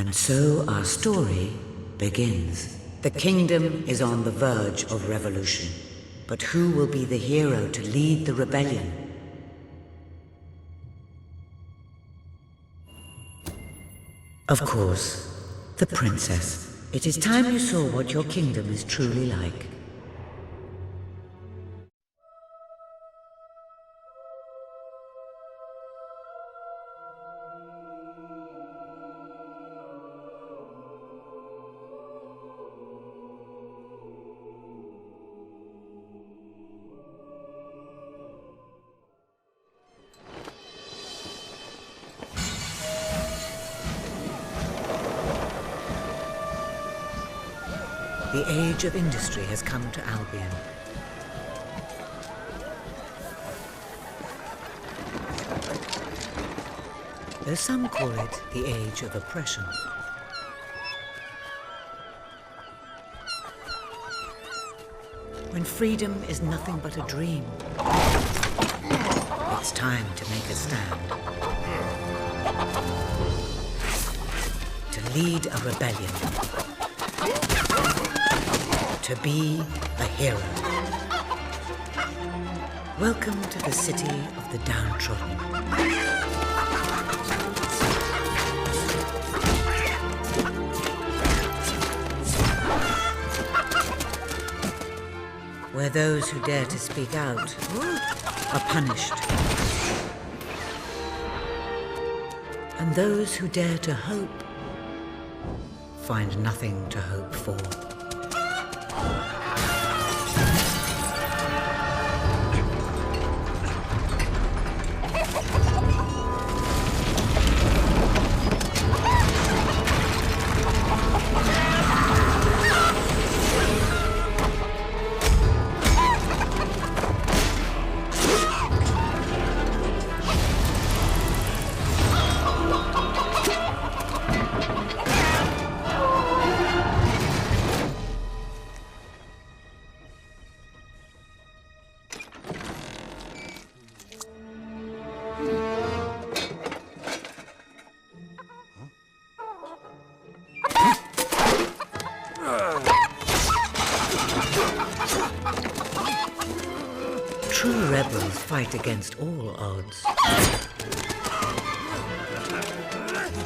And so our story begins. The kingdom is on the verge of revolution. But who will be the hero to lead the rebellion? Of course, the princess. It is time you saw what your kingdom is truly like. The age of industry has come to Albion. Though some call it the age of oppression. When freedom is nothing but a dream, it's time to make a stand. To lead a rebellion. To be a hero. Welcome to the city of the downtrodden. Where those who dare to speak out are punished. And those who dare to hope find nothing to hope for. True rebels fight against all odds.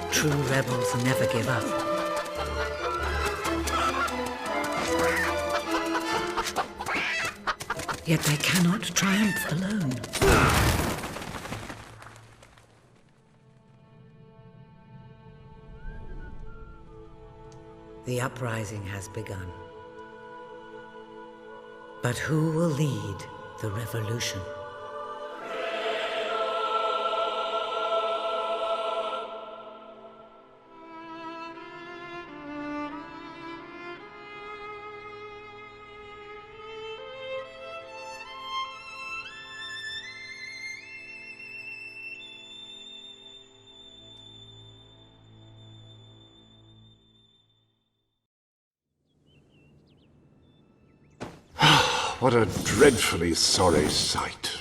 True rebels never give up. Yet they cannot triumph alone. The uprising has begun. But who will lead the revolution? What a dreadfully sorry sight.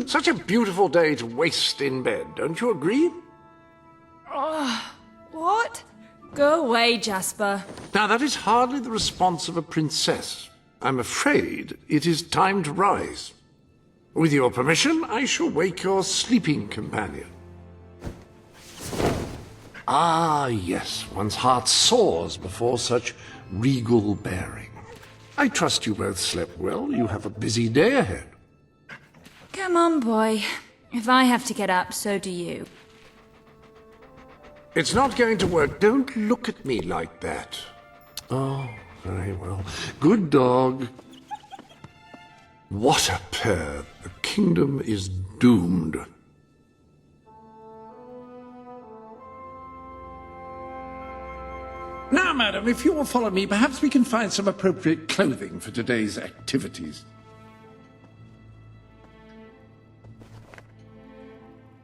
Such a beautiful day to waste in bed, don't you agree? What? Go away, Jasper. Now, that is hardly the response of a princess. I'm afraid it is time to rise. With your permission, I shall wake your sleeping companion. Ah, yes, one's heart soars before such regal bearing. I trust you both slept well. You have a busy day ahead. Come on, boy. If I have to get up, so do you. It's not going to work. Don't look at me like that. Oh, very well. Good dog. What a pair. The kingdom is doomed. Now, madam, if you will follow me, perhaps we can find some appropriate clothing for today's activities.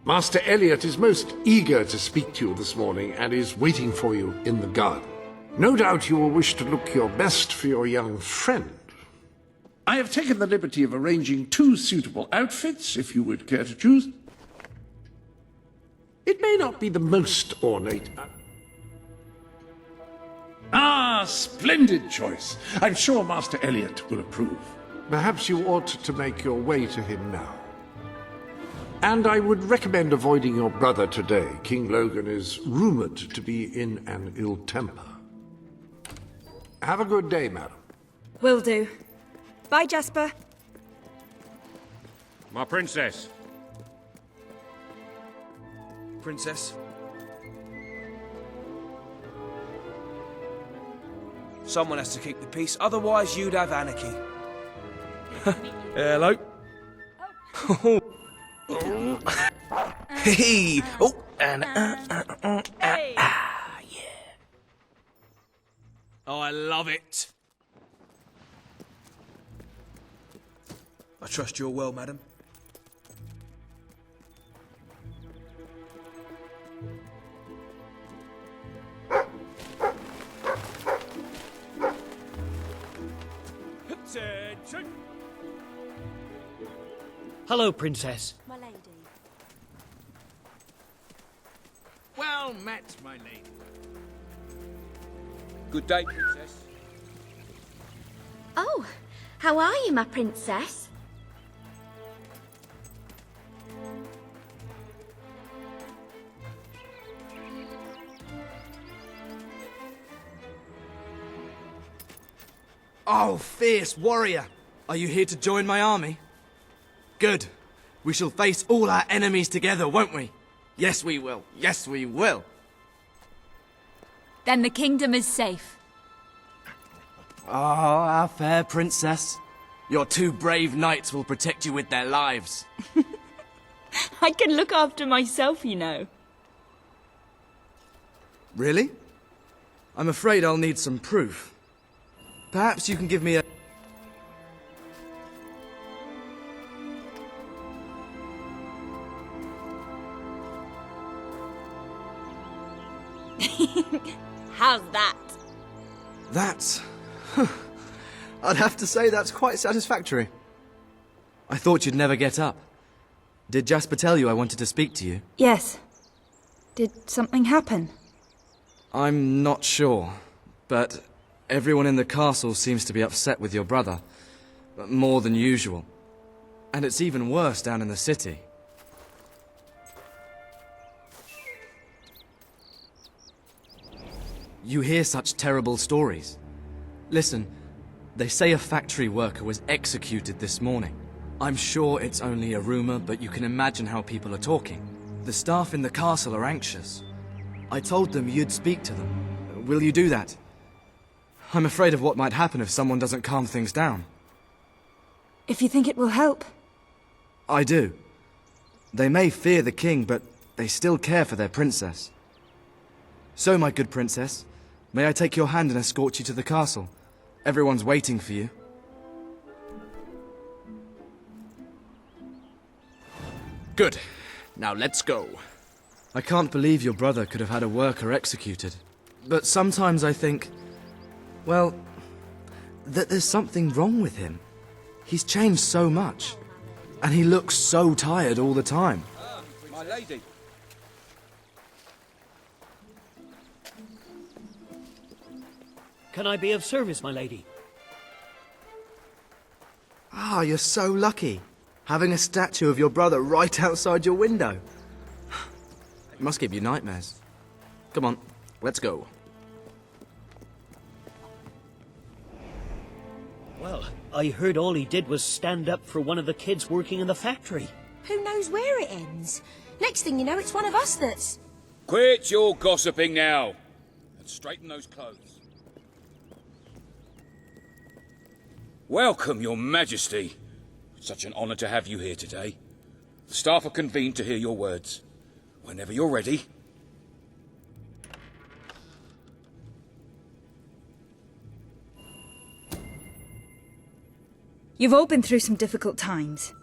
Master Elliot is most eager to speak to you this morning and is waiting for you in the garden. No doubt you will wish to look your best for your young friend. I have taken the liberty of arranging 2 suitable outfits, if you would care to choose. It may not be the most ornate. Ah, splendid choice. I'm sure Master Elliot will approve. Perhaps you ought to make your way to him now. And I would recommend avoiding your brother today. King Logan is rumored to be in an ill temper. Have a good day, madam. Will do. Bye, Jasper. My princess. Princess? Someone has to keep the peace, otherwise you'd have anarchy. Hello? Hey! Oh, and yeah. Oh, I love it. I trust you're well, madam. Attention! Hello, Princess. My lady. Well met, my lady. Good day, princess. Oh, how are you, my princess? Oh, fierce warrior! Are you here to join my army? Good. We shall face all our enemies together, won't we? Yes, we will. Yes, we will. Then the kingdom is safe. Ah, our fair princess. Your two brave knights will protect you with their lives. I can look after myself, you know. Really? I'm afraid I'll need some proof. Perhaps you can give me a... How's that? That's... I'd have to say that's quite satisfactory. I thought you'd never get up. Did Jasper tell you I wanted to speak to you? Yes. Did something happen? I'm not sure, but everyone in the castle seems to be upset with your brother. More than usual. And it's even worse down in the city. You hear such terrible stories. Listen, they say a factory worker was executed this morning. I'm sure it's only a rumor, but you can imagine how people are talking. The staff in the castle are anxious. I told them you'd speak to them. Will you do that? I'm afraid of what might happen if someone doesn't calm things down. If you think it will help. I do. They may fear the king, but they still care for their princess. So, my good princess, may I take your hand and escort you to the castle? Everyone's waiting for you. Good. Now let's go. I can't believe your brother could have had a worker executed. But sometimes I think, well, that there's something wrong with him. He's changed so much. And he looks so tired all the time. My lady. Can I be of service, my lady? Ah, you're so lucky. Having a statue of your brother right outside your window. It must give you nightmares. Come on, let's go. Well, I heard all he did was stand up for one of the kids working in the factory. Who knows where it ends? Next thing you know, it's one of us that's... Quit your gossiping now. And straighten those clothes. Welcome, your majesty. Such an honor to have you here today. The staff are convened to hear your words. Whenever you're ready. You've all been through some difficult times.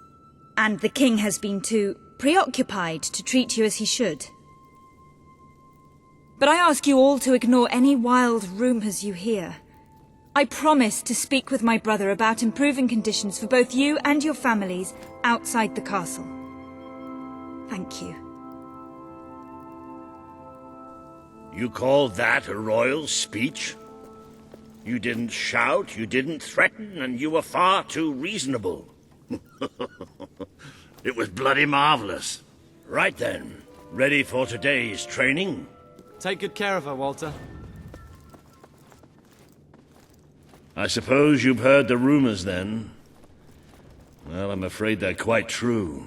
And the king has been too preoccupied to treat you as he should. But I ask you all to ignore any wild rumors you hear. I promise to speak with my brother about improving conditions for both you and your families outside the castle. Thank you. You call that a royal speech? You didn't shout, you didn't threaten, and you were far too reasonable. It was bloody marvelous. Right then, ready for today's training? Take good care of her, Walter. I suppose you've heard the rumors then? Well, I'm afraid they're quite true.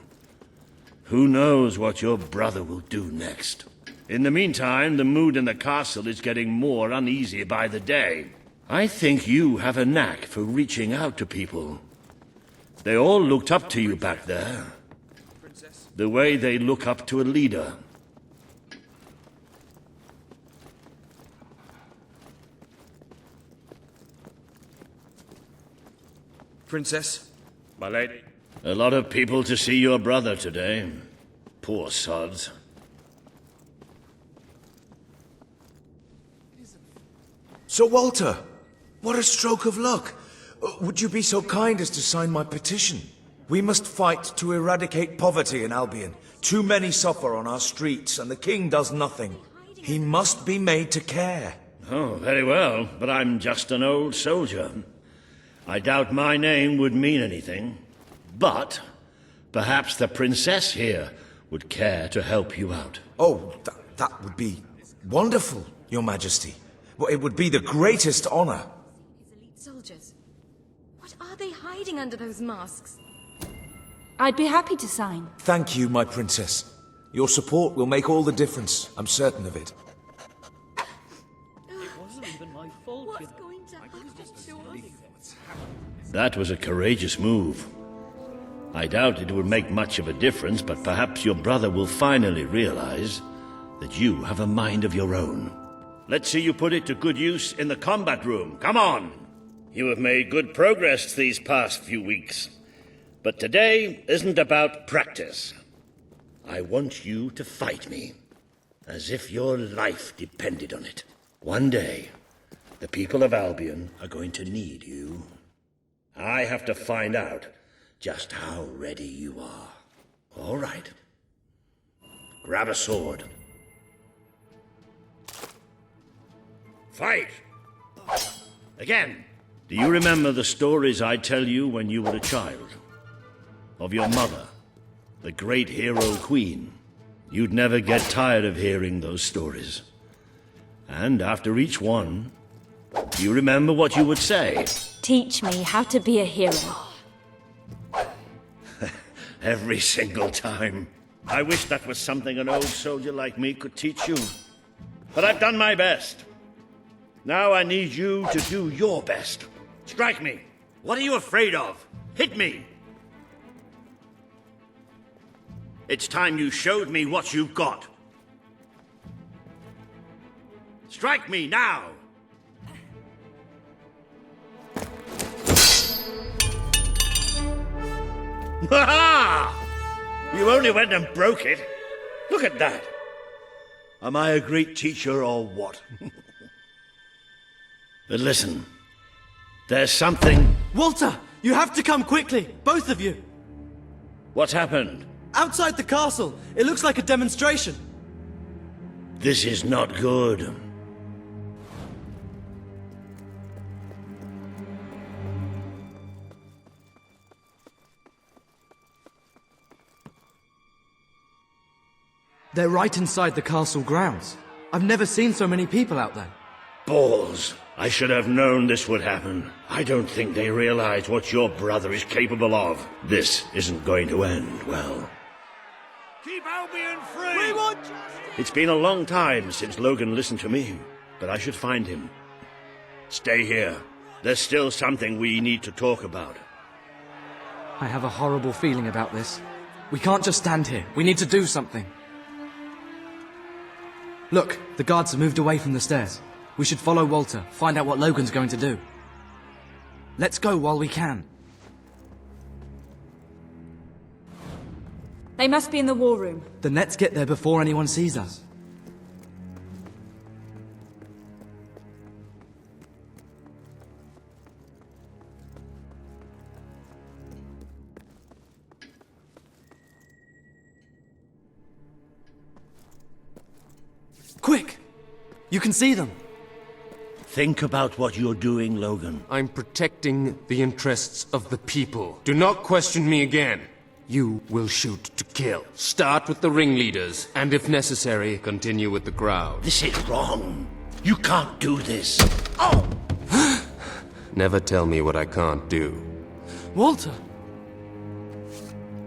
Who knows what your brother will do next? In the meantime, the mood in the castle is getting more uneasy by the day. I think you have a knack for reaching out to people. They all looked up to you back there. The way they look up to a leader. Princess? My lady. A lot of people to see your brother today. Poor sods. Sir Walter, what a stroke of luck. Would you be so kind as to sign my petition? We must fight to eradicate poverty in Albion. Too many suffer on our streets, and the king does nothing. He must be made to care. Oh, very well, but I'm just an old soldier. I doubt my name would mean anything. But perhaps the princess here would care to help you out. Oh, that would be wonderful, Your Majesty. Well, it would be the greatest honor. His elite soldiers. What are they hiding under those masks? I'd be happy to sign. Thank you, my princess. Your support will make all the difference. I'm certain of it. It wasn't even my fault. What's going to happen to us? That was a courageous move. I doubt it would make much of a difference, but perhaps your brother will finally realize that you have a mind of your own. Let's see you put it to good use in the combat room. Come on! You have made good progress these past few weeks. But today isn't about practice. I want you to fight me, as if your life depended on it. One day, the people of Albion are going to need you. I have to find out just how ready you are. All right. Grab a sword. Fight! Again! Do you remember the stories I tell you when you were a child? Of your mother, the great hero queen. You'd never get tired of hearing those stories. And after each one, do you remember what you would say? Teach me how to be a hero. Every single time. I wish that was something an old soldier like me could teach you. But I've done my best. Now I need you to do your best. Strike me. What are you afraid of? Hit me. It's time you showed me what you've got. Strike me now! Ha-ha! You only went and broke it. Look at that. Am I a great teacher or what? But listen, there's something... Walter! You have to come quickly! Both of you! What's happened? Outside the castle! It looks like a demonstration! This is not good. They're right inside the castle grounds. I've never seen so many people out there. Balls. I should have known this would happen. I don't think they realize what your brother is capable of. This isn't going to end well. Keep Albion free! We want justice! It's been a long time since Logan listened to me, but I should find him. Stay here. There's still something we need to talk about. I have a horrible feeling about this. We can't just stand here. We need to do something. Look, the guards have moved away from the stairs. We should follow Walter, find out what Logan's going to do. Let's go while we can. They must be in the war room. Then let's get there before anyone sees us. Quick! You can see them. Think about what you're doing, Logan. I'm protecting the interests of the people. Do not question me again. You will shoot to kill. Start with the ringleaders, and if necessary, continue with the crowd. This is wrong. You can't do this. Oh! Never tell me what I can't do. Walter!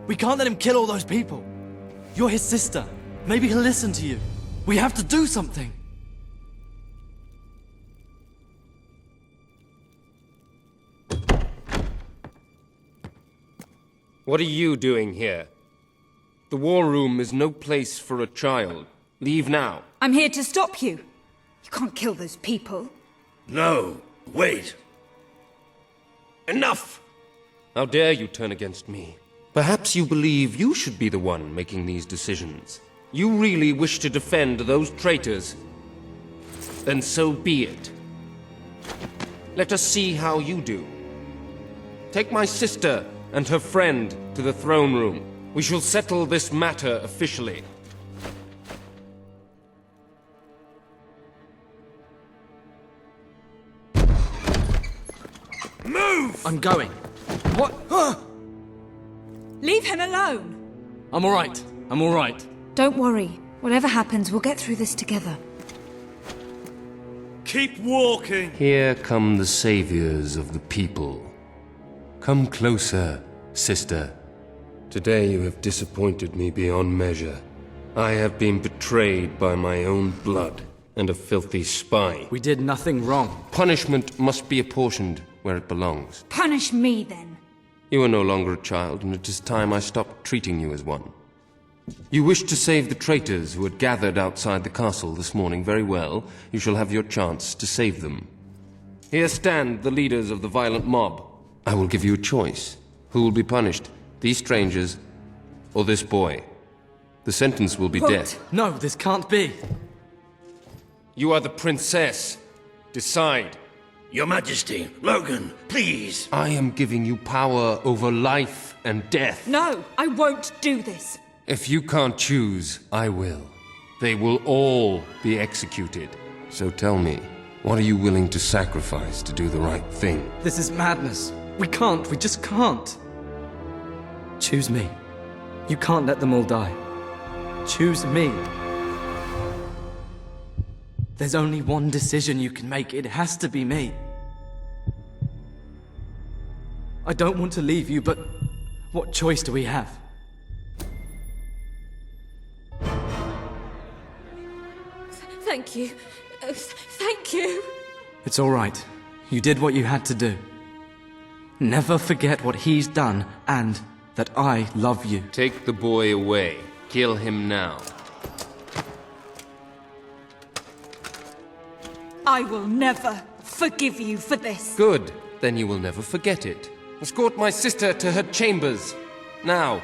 We can't let him kill all those people. You're his sister. Maybe he'll listen to you. We have to do something. What are you doing here? The war room is no place for a child. Leave now. I'm here to stop you. You can't kill those people. No, wait. Enough! How dare you turn against me? Perhaps you believe you should be the one making these decisions. You really wish to defend those traitors? Then so be it. Let us see how you do. Take my sister and her friend to the throne room. We shall settle this matter officially. Move! I'm going. What? Leave him alone! I'm alright. I'm alright. Don't worry. Whatever happens, we'll get through this together. Keep walking! Here come the saviors of the people. Come closer, sister. Today you have disappointed me beyond measure. I have been betrayed by my own blood and a filthy spy. We did nothing wrong. Punishment must be apportioned where it belongs. Punish me, then. You are no longer a child, and it is time I stopped treating you as one. You wished to save the traitors who had gathered outside the castle this morning. Very well. You shall have your chance to save them. Here stand the leaders of the violent mob. I will give you a choice. Who will be punished? These strangers, or this boy? The sentence will be death. No, this can't be. You are the princess. Decide. Your Majesty, Logan, please. I am giving you power over life and death. No, I won't do this. If you can't choose, I will. They will all be executed. So tell me, what are you willing to sacrifice to do the right thing? This is madness. We just can't. Choose me. You can't let them all die. Choose me. There's only one decision you can make. It has to be me. I don't want to leave you, but what choice do we have? Thank you. Thank you. It's all right. You did what you had to do. Never forget what he's done, and that I love you. Take the boy away. Kill him now. I will never forgive you for this. Good. Then you will never forget it. Escort my sister to her chambers. Now.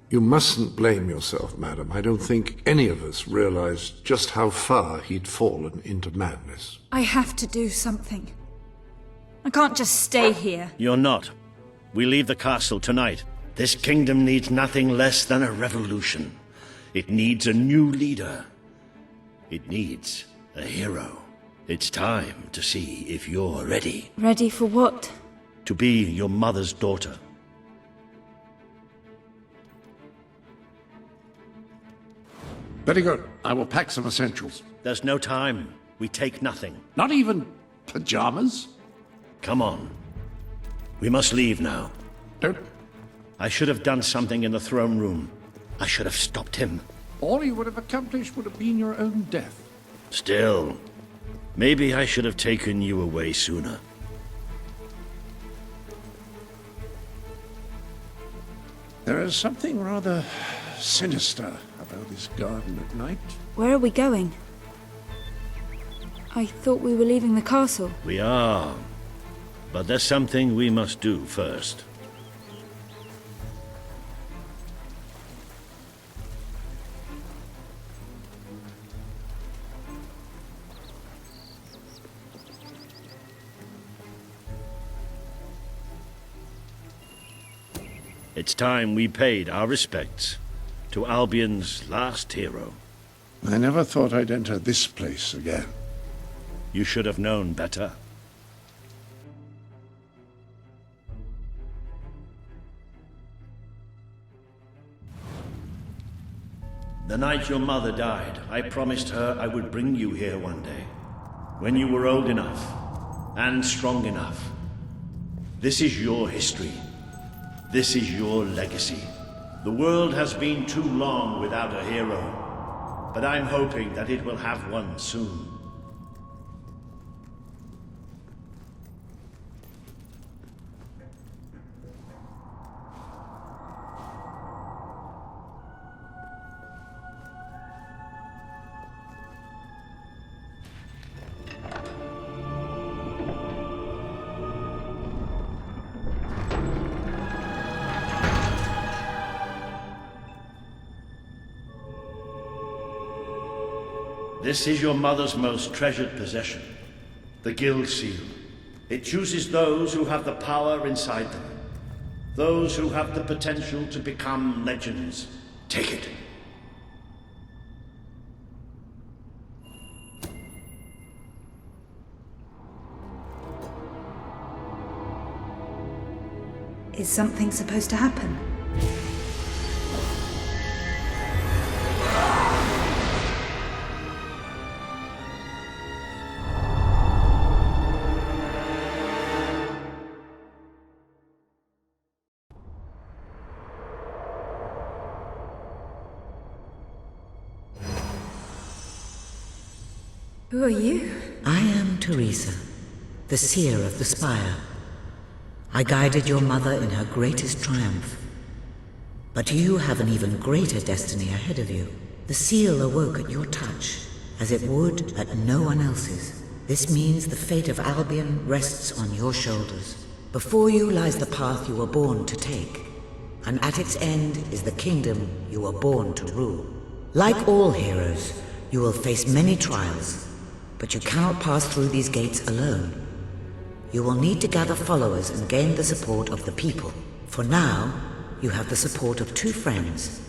You mustn't blame yourself, madam. I don't think any of us realized just how far he'd fallen into madness. I have to do something. I can't just stay here. You're not. We leave the castle tonight. This kingdom needs nothing less than a revolution. It needs a new leader. It needs a hero. It's time to see if you're ready. Ready for what? To be your mother's daughter. Very good. I will pack some essentials. There's no time. We take nothing. Not even pajamas? Come on. We must leave now. Don't. I should have done something in the throne room. I should have stopped him. All you would have accomplished would have been your own death. Still, maybe I should have taken you away sooner. There is something rather sinister about this garden at night. Where are we going? I thought we were leaving the castle. We are. But there's something we must do first. It's time we paid our respects to Albion's last hero. I never thought I'd enter this place again. You should have known better. The night your mother died, I promised her I would bring you here one day, when you were old enough and strong enough. This is your history. This is your legacy. The world has been too long without a hero, but I'm hoping that it will have one soon. This is your mother's most treasured possession, the Guild Seal. It chooses those who have the power inside them, those who have the potential to become legends. Take it. Is something supposed to happen? Who are you? I am Teresa, the seer of the spire. I guided your mother in her greatest triumph. But you have an even greater destiny ahead of you. The seal awoke at your touch, as it would at no one else's. This means the fate of Albion rests on your shoulders. Before you lies the path you were born to take, and at its end is the kingdom you were born to rule. Like all heroes, you will face many trials, but you cannot pass through these gates alone. You will need to gather followers and gain the support of the people. For now, you have the support of two friends,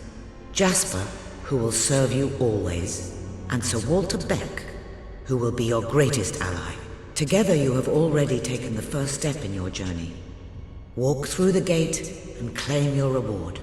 Jasper, who will serve you always, and Sir Walter Beck, who will be your greatest ally. Together you have already taken the first step in your journey. Walk through the gate and claim your reward.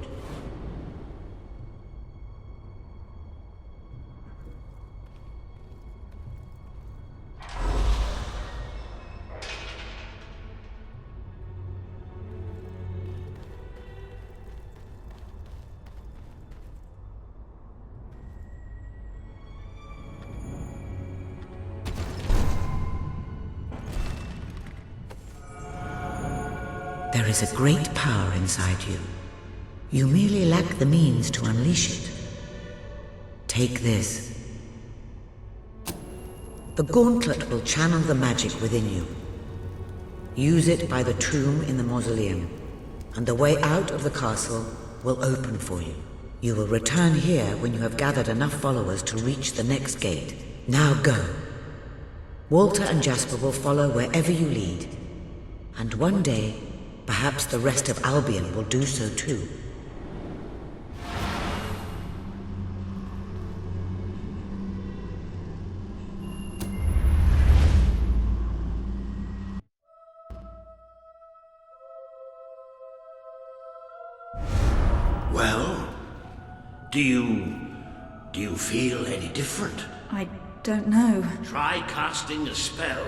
There is a great power inside you. You merely lack the means to unleash it. Take this. The gauntlet will channel the magic within you. Use it by the tomb in the mausoleum, and the way out of the castle will open for you. You will return here when you have gathered enough followers to reach the next gate. Now go. Walter and Jasper will follow wherever you lead, and one day, perhaps the rest of Albion will do so too. Well, do you feel any different? I don't know. Try casting a spell.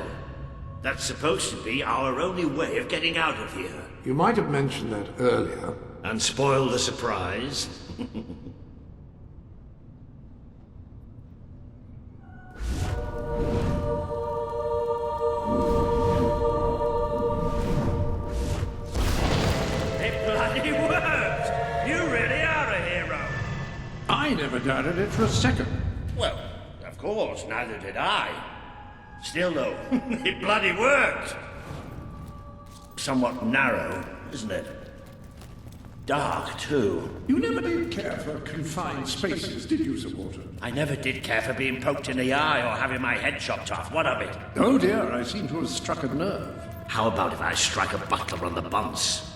That's supposed to be our only way of getting out of here. You might have mentioned that earlier. And spoil the surprise. It bloody worked! You really are a hero! I never doubted it for a second. Well, of course, neither did I. Still, though, it bloody worked! Somewhat narrow, isn't it? Dark, too. You never did care for confined spaces, did you, Sir Walter? I never did care for being poked in the eye or having my head chopped off. What of it? Oh dear, I seem to have struck a nerve. How about if I strike a butler on the bunce?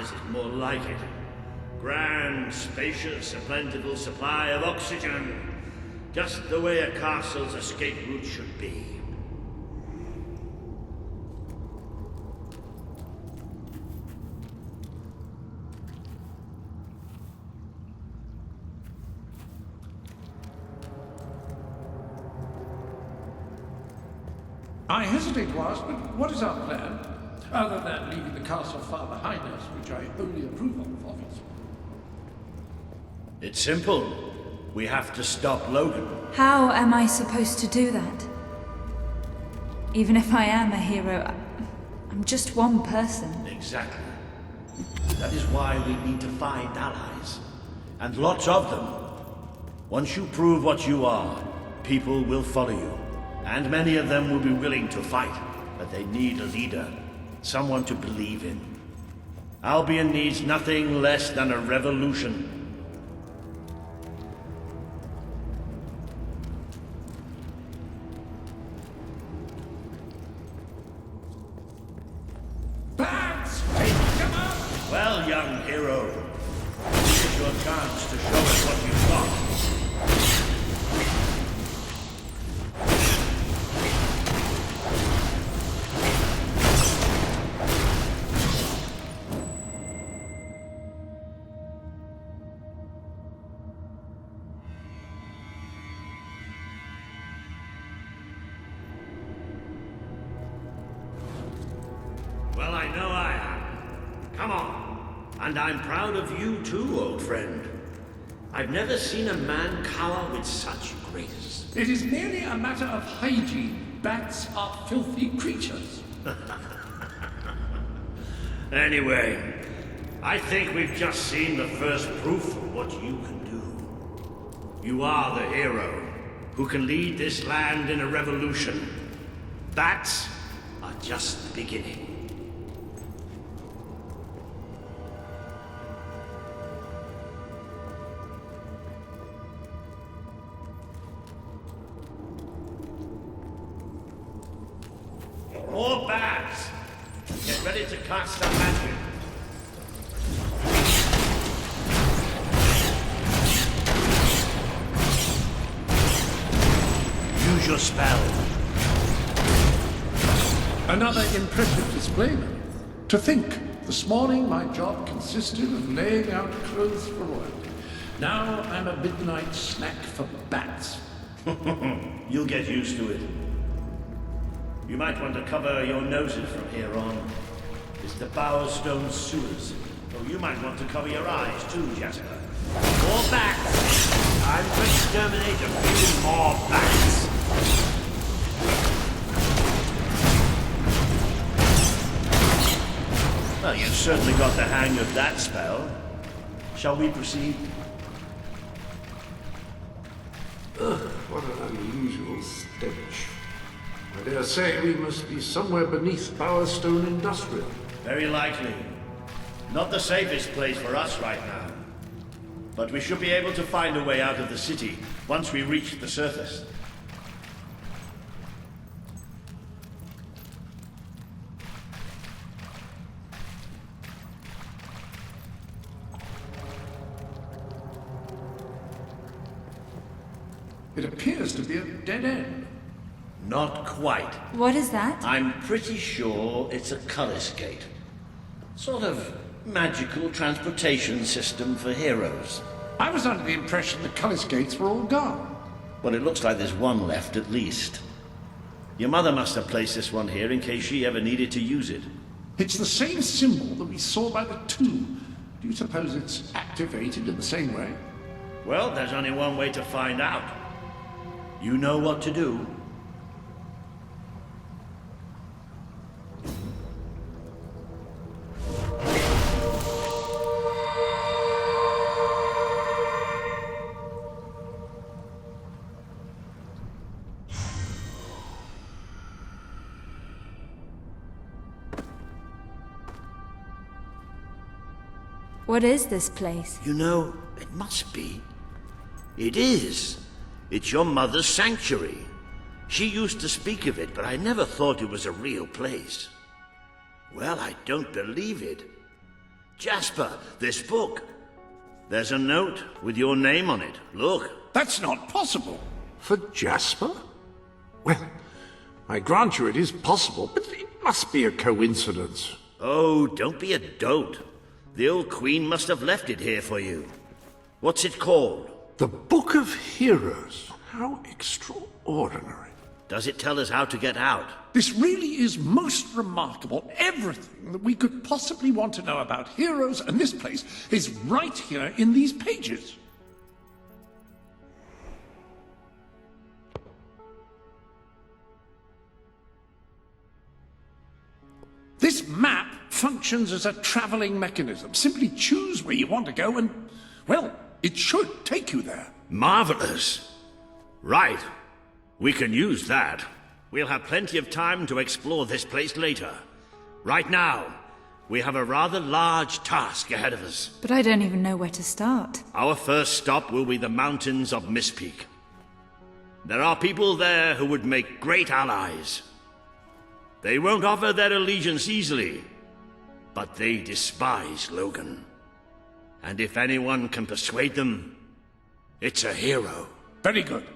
this is more like it. Grand, spacious, a plentiful supply of oxygen. Just the way a castle's escape route should be. I hesitate to ask, but what is our plan? Other than leaving the castle far behind us, which I wholly approve of, obviously. It's simple. We have to stop Logan. How am I supposed to do that? Even if I am a hero, I'm just one person. Exactly. That is why we need to find allies. And lots of them. Once you prove what you are, people will follow you. And many of them will be willing to fight. But they need a leader. Someone to believe in. Albion needs nothing less than a revolution. Well, young hero, this is your chance to show us what you've got. Well, I know I am. Come on. And I'm proud of you too, old friend. I've never seen a man cower with such grace. It is merely a matter of hygiene. Bats are filthy creatures. Anyway, I think we've just seen the first proof of what you can do. You are the hero who can lead this land in a revolution. Bats are just the beginning. More bats! Get ready to cast some magic. Use your spell. Another impressive display. To think, this morning my job consisted of laying out clothes for royalty. Now I'm a midnight snack for bats. You'll get used to it. You might want to cover your noses from here on. It's the Bowerstone sewers. Oh, you might want to cover your eyes too, Jasper. More bats! Time to exterminate a few more bats! Well, you've certainly got the hang of that spell. Shall we proceed? Ugh, what an unusual stench. I dare say we must be somewhere beneath Bowerstone Industrial. Very likely. Not the safest place for us right now. But we should be able to find a way out of the city once we reach the surface. It appears to be a dead end. Not quite. What is that? I'm pretty sure it's a Cullis Gate. Sort of magical transportation system for heroes. I was under the impression the Cullis Gates were all gone. Well, it looks like there's one left at least. Your mother must have placed this one here in case she ever needed to use it. It's the same symbol that we saw by the tomb. Do you suppose it's activated in the same way? Well, there's only one way to find out. You know what to do. What is this place? You know, it must be. It is. It's your mother's sanctuary. She used to speak of it, but I never thought it was a real place. Well, I don't believe it. Jasper, this book. There's a note with your name on it. Look. That's not possible. For Jasper? Well, I grant you it is possible, but it must be a coincidence. Oh, don't be a dolt. The old queen must have left it here for you. What's it called? The Book of Heroes. How extraordinary. Does it tell us how to get out? This really is most remarkable. Everything that we could possibly want to know about heroes and this place is right here in these pages. This map functions as a traveling mechanism. Simply choose where you want to go and, well, it should take you there. Marvelous. Right. We can use that. We'll have plenty of time to explore this place later. Right now, we have a rather large task ahead of us. But I don't even know where to start. Our first stop will be the mountains of Mistpeak. There are people there who would make great allies. They won't offer their allegiance easily, but they despise Logan. And if anyone can persuade them, it's a hero. Very good.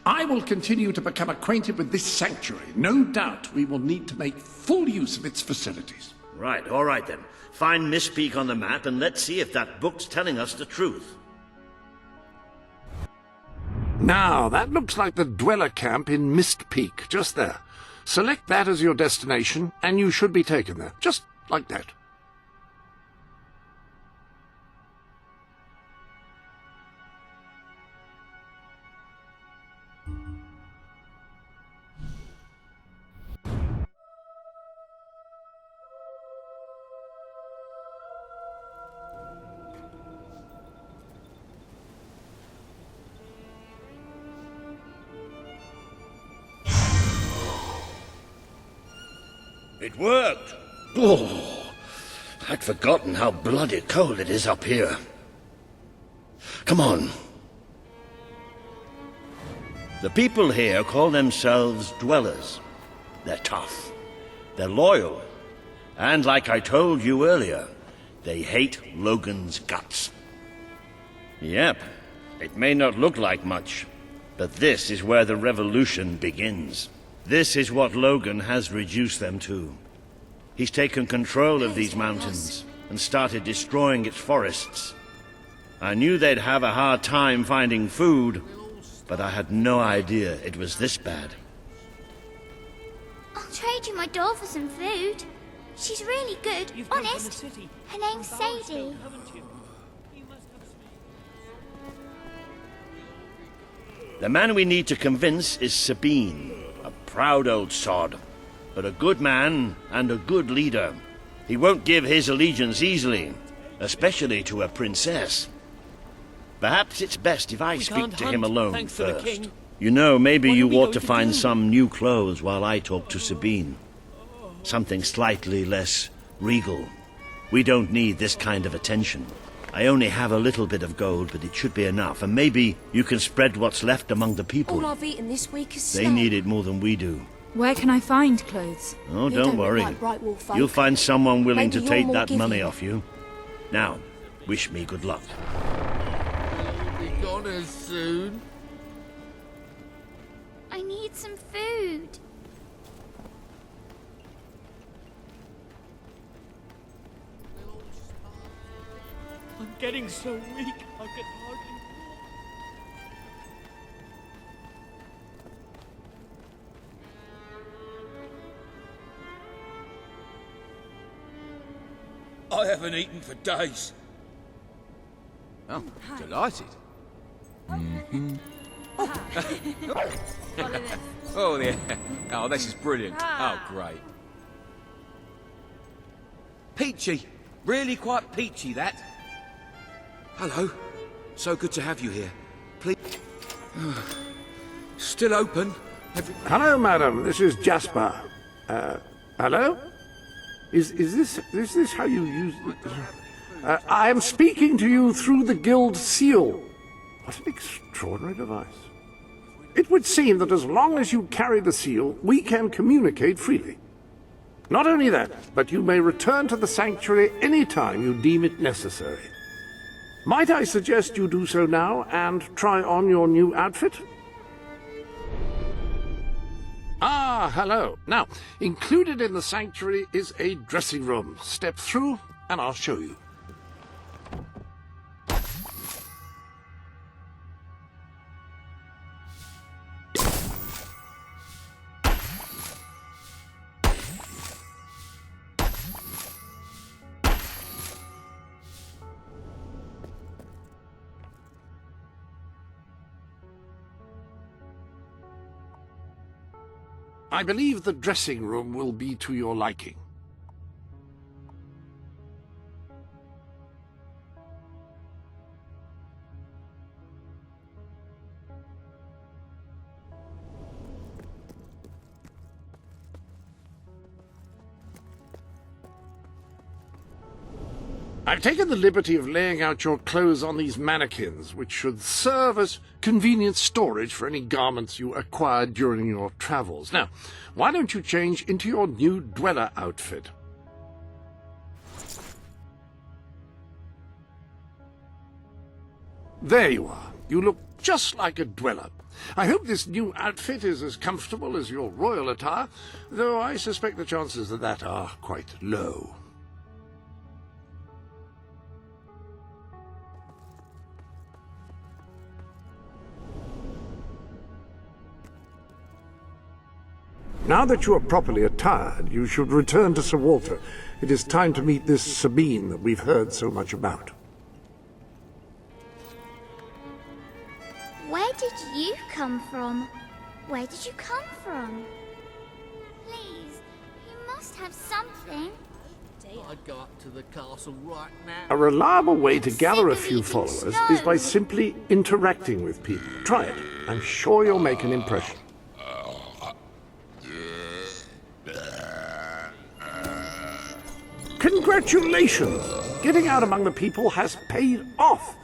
I will continue to become acquainted with this sanctuary. No doubt we will need to make full use of its facilities. Right, all right then. Find Mistpeak on the map and let's see if that book's telling us the truth. Now, that looks like the dweller camp in Mistpeak, just there. Select that as your destination, and you should be taken there. Just like that. It worked! Oh, I'd forgotten how bloody cold it is up here. Come on. The people here call themselves dwellers. They're tough. They're loyal. And like I told you earlier, they hate Logan's guts. Yep, it may not look like much, but this is where the revolution begins. This is what Logan has reduced them to. He's taken control of these mountains and started destroying its forests. I knew they'd have a hard time finding food, but I had no idea it was this bad. I'll trade you my doll for some food. She's really good, honest. Her name's Sadie. The man we need to convince is Sabine. Proud old sod, but a good man and a good leader. He won't give his allegiance easily, especially to a princess. Perhaps it's best if I speak to him alone first. You know, maybe you ought to find some new clothes while I talk to Sabine. Something slightly less regal. We don't need this kind of attention. I only have a little bit of gold, but it should be enough, and maybe you can spread what's left among the people. All I've eaten this week is They need it more than we do. Where can I find clothes? Oh, You don't don't look worry. like Brightwall folk. You'll find someone willing Maybe to you're take more that money giving. off you. Now, wish me good luck. Be gone soon. I need some food. I'm getting so weak, I can hardly I haven't eaten for days. Oh, delighted. Oh, yeah. Oh, this is brilliant. Oh, great. Peachy. Really quite peachy, that. Hello. So good to have you here. Please. Still open? Hello, madam. This is Jasper. Hello? Is this how you use it? I am speaking to you through the guild seal. What an extraordinary device. It would seem that as long as you carry the seal, we can communicate freely. Not only that, but you may return to the sanctuary any time you deem it necessary. Might I suggest you do so now and try on your new outfit? Ah, hello. Now, included in the sanctuary is a dressing room. Step through and I'll show you. I believe the dressing room will be to your liking. I've taken the liberty of laying out your clothes on these mannequins, which should serve as convenient storage for any garments you acquired during your travels. Now, why don't you change into your new dweller outfit? There you are. You look just like a dweller. I hope this new outfit is as comfortable as your royal attire, though I suspect the chances of that are quite low. Now that you are properly attired, you should return to Sir Walter. It is time to meet this Sabine that we've heard so much about. Where did you come from? Where did you come from? Please, you must have something. I'd go up to the castle right now. A reliable way to gather a few followers is by simply interacting with people. Try it. I'm sure you'll make an impression. Congratulations! Getting out among the people has paid off.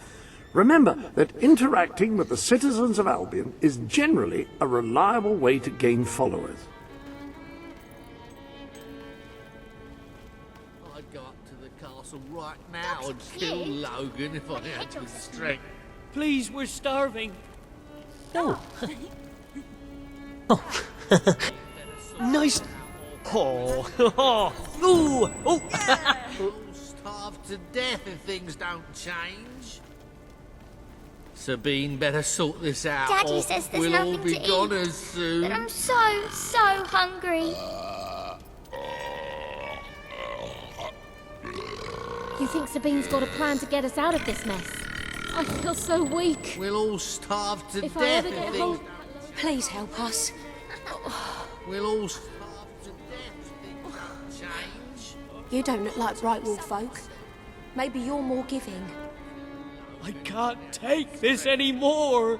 Remember that interacting with the citizens of Albion is generally a reliable way to gain followers. I'd go up to the castle right now and kill Logan if I had the strength. Please, we're starving. Oh. Oh. Nice. Oh. Ooh. Oh. We'll starve to death if things don't change. Sabine better sort this out. Daddy says there's we'll nothing all be to goners eat, soon. but I'm so hungry. You think Sabine's got a plan to get us out of this mess? I feel so weak. We'll all starve to If death I ever if get things hold... don't Please help us. We'll all starve to death if things don't change. You don't look like right wolf folk. Maybe you're more giving. I can't take this anymore.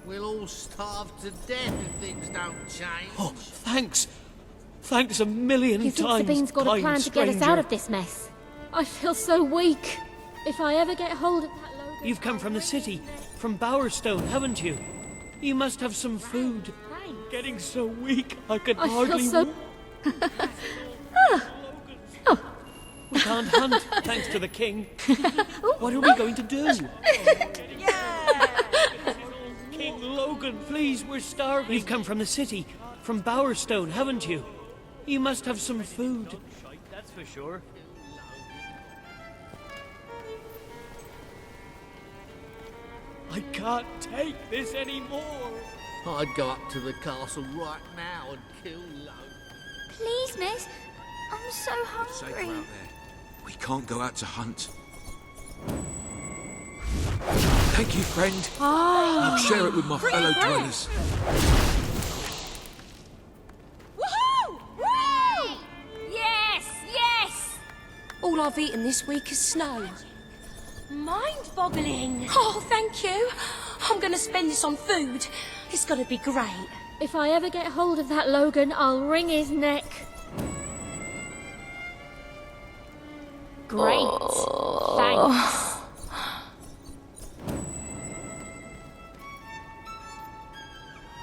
We'll all starve to death if things don't change. Oh, thanks. Thanks a million You think times, Sabine's got a kind plan to get us stranger. out of this mess? I feel so weak. If I ever get hold of that Logan... You've come from the city, from Bowerstone, haven't you? You must have some food. Thanks. Getting so weak, I could I hardly feel so... walk. We can't hunt, thanks to the king. What are we going to do? King Logan, please, we're starving. You've come from the city, from Bowerstone, haven't you? You must have some food. That's for sure. I can't take this anymore. I'd go up to the castle right now and kill Logan. Please, miss. I'm so hungry. We can't go out to hunt. Thank you, friend. I'll share it with my fellow dwellers. Woohoo! Woo! Yes, yes! All I've eaten this week is snow. Mind-boggling. Oh, thank you. I'm going to spend this on food. It's going to be great. If I ever get hold of that Logan, I'll wring his neck. Great. Thanks.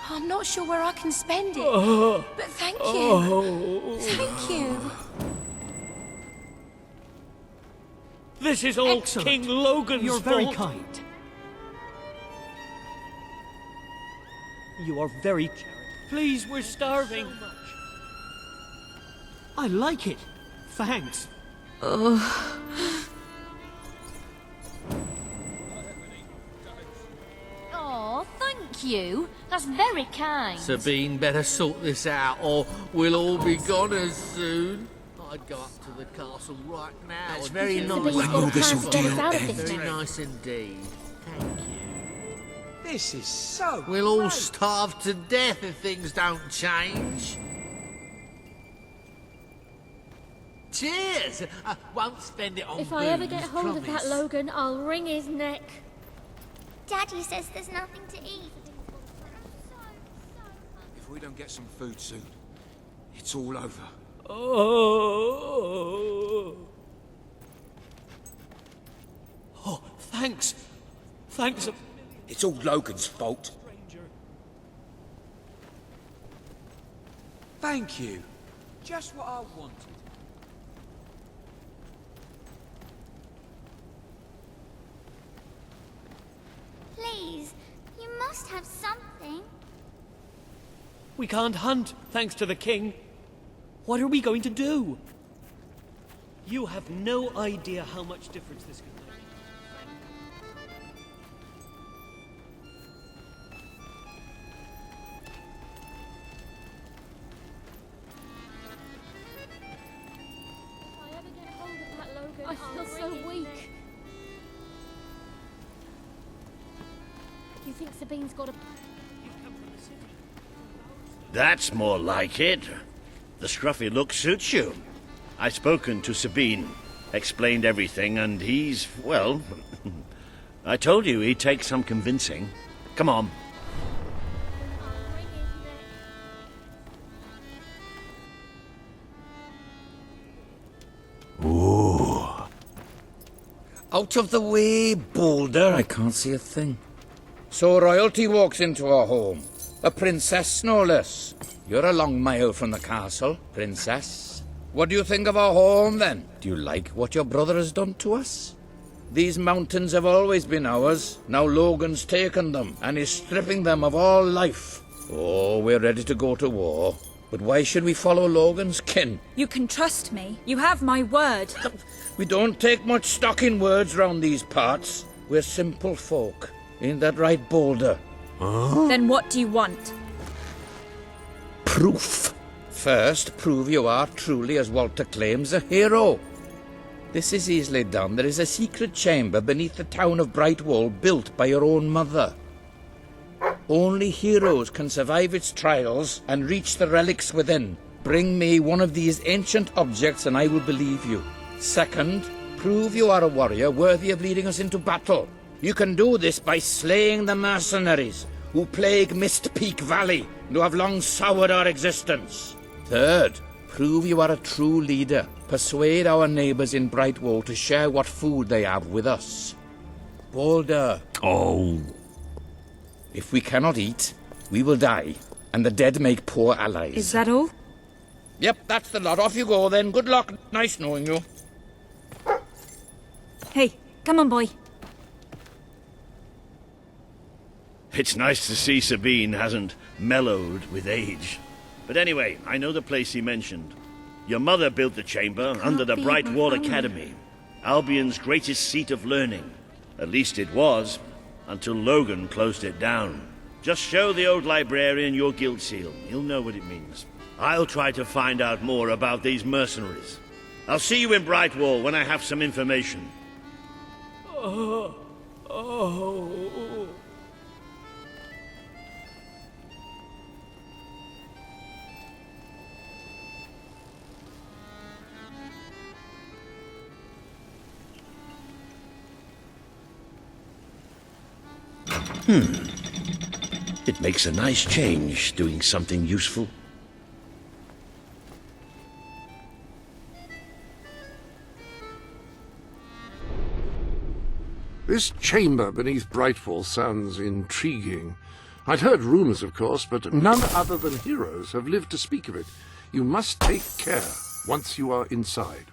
I'm not not sure where I can spend it. But thank you. Thank you. This is all Excellent. King Logan's You're fault. very kind. You are very charitable. Please, we're starving. I like it. Thanks. Oh, thank you. That's very kind. Sabine better sort this out, or we'll all be goners soon. I'd go up to the castle right now. That's very nice. Sabine's got a plan to get us out of this Very mess. nice indeed. Thank you. This is so We'll all great. starve to death if things don't change. Cheers! I won't spend it on If I ever booze, get hold of that promise. Logan, I'll wring his neck. Daddy says there's nothing to eat. If we don't get some food soon, it's all over. Oh, thanks. Thanks. It's all Logan's fault. Thank you. Just what I wanted. Please, you must have something. We can't hunt, thanks to the king. What are we going to do? You have no idea how much difference this can make. If I ever get hold of that Logan, I feel so weak. Do you think Sabine's got a... That's more like it. The scruffy look suits you. I've spoken to Sabine, explained everything, and he's, well, I told you he'd take some convincing. Come on. Ooh. Out of the way, Boulder. I can't see a thing. So royalty walks into our home. A princess, no less. You're a long mile from the castle, princess. What do you think of our home, then? Do you like what your brother has done to us? These mountains have always been ours. Now Logan's taken them, and is stripping them of all life. Oh, we're ready to go to war. But why should we follow Logan's kin? You can trust me. You have my word. We don't take much stock in words round these parts. We're simple folk. Ain't that right, Boulder? Then what do you want? Proof. First, prove you are truly, as Walter claims, a hero. This is easily done. There is a secret chamber beneath the town of Brightwall built by your own mother. Only heroes can survive its trials and reach the relics within. Bring me one of these ancient objects and I will believe you. Second, prove you are a warrior worthy of leading us into battle. You can do this by slaying the mercenaries who plague Mist Peak Valley and who have long soured our existence. Third, prove you are a true leader. Persuade our neighbours in Brightwall to share what food they have with us. Boulder. Oh. If we cannot eat, we will die, and the dead make poor allies. Is that all? Yep, that's the lot. Off you go then. Good luck. Nice knowing you. Hey, come on, boy. It's nice to see Sabine hasn't mellowed with age. But anyway, I know the place he mentioned. Your mother built the chamber under the Brightwall Academy, Albion's greatest seat of learning. At least it was, until Logan closed it down. Just show the old librarian your guild seal. He'll know what it means. I'll try to find out more about these mercenaries. I'll see you in Brightwall when I have some information. Oh. It makes a nice change, doing something useful. This chamber beneath Brightwall sounds intriguing. I'd heard rumors, of course, but none other than heroes have lived to speak of it. You must take care once you are inside.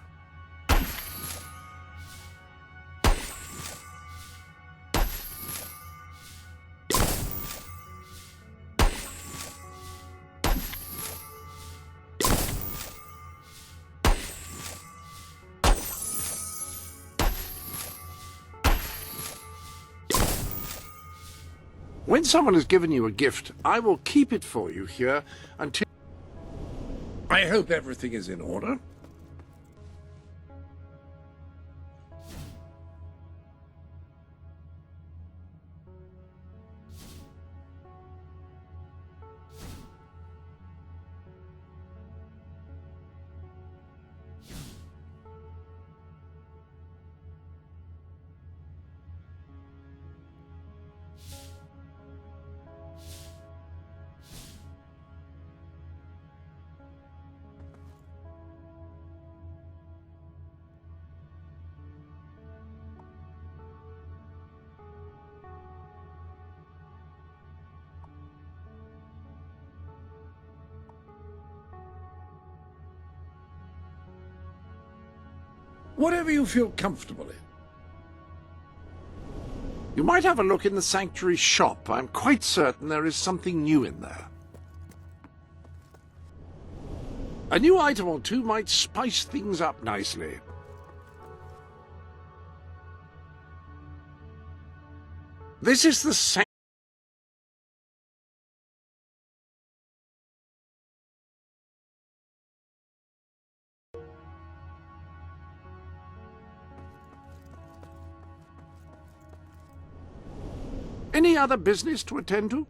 When someone has given you a gift, I will keep it for you here until... I hope everything is in order. Whatever you feel comfortable in. You might have a look in the sanctuary shop. I'm quite certain there is something new in there. A new item or two might spice things up nicely. This is the sanctuary. Any other business to attend to?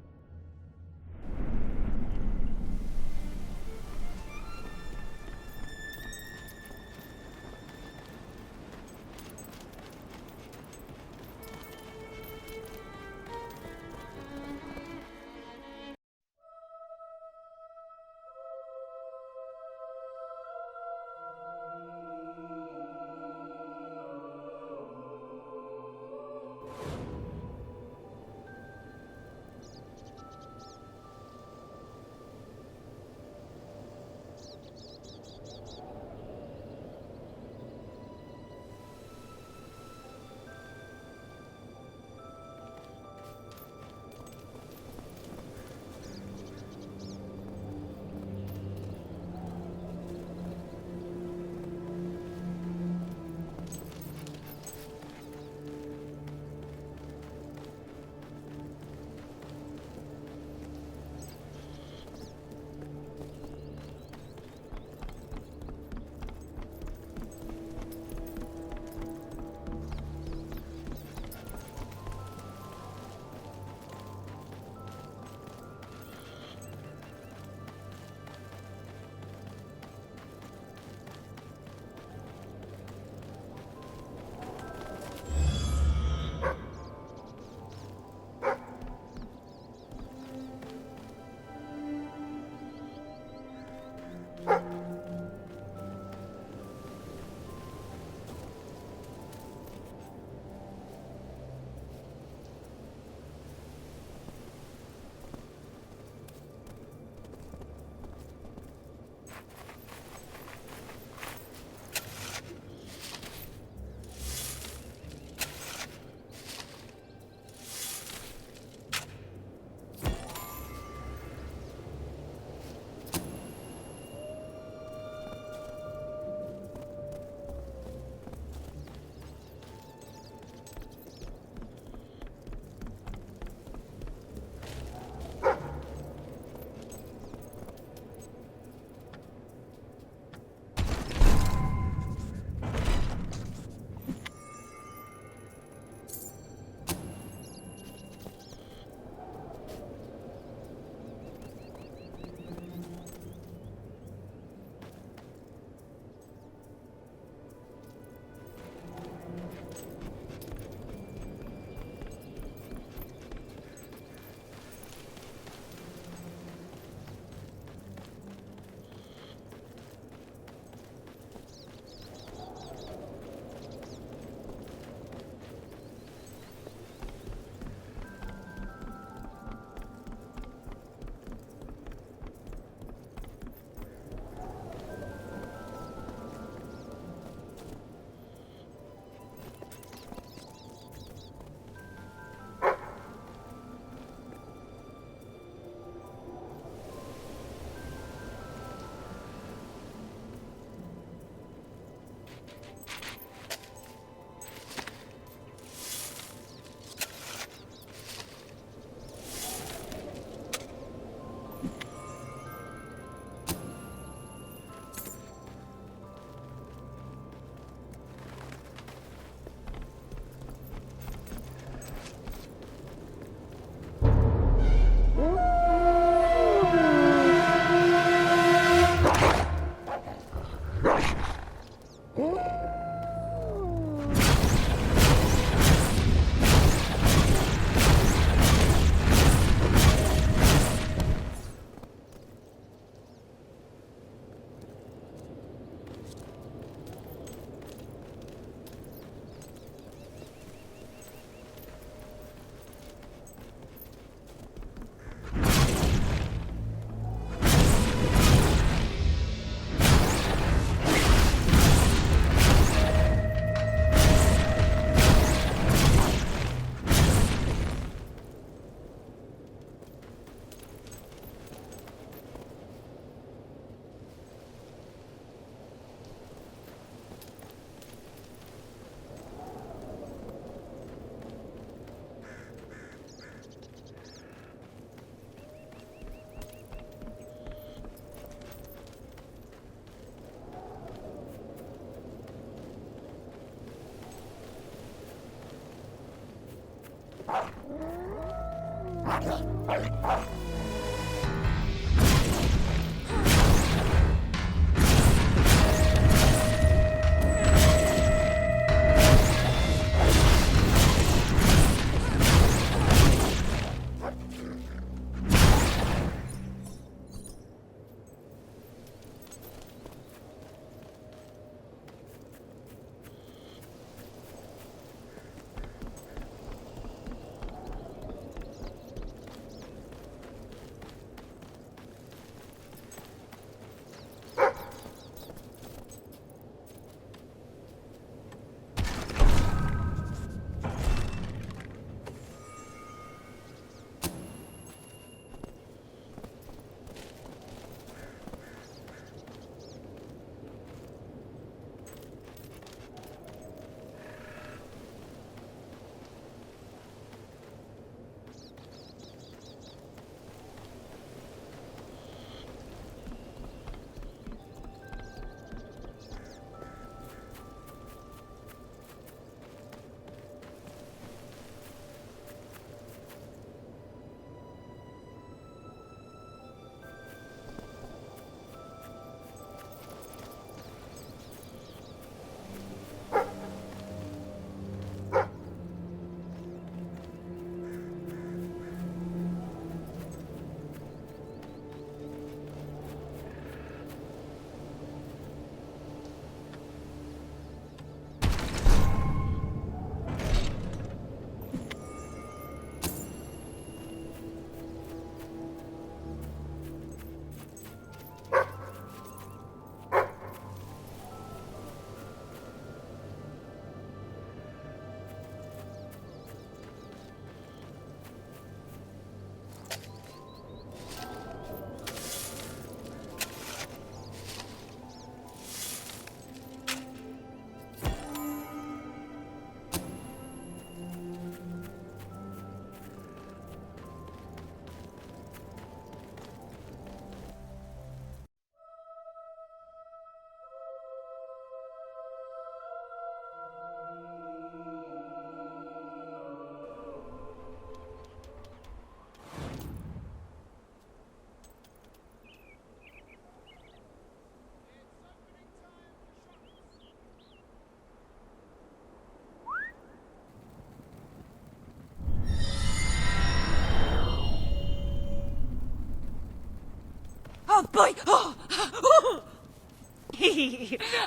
Oh boy! Oh,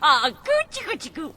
ah, goochie goochie goo.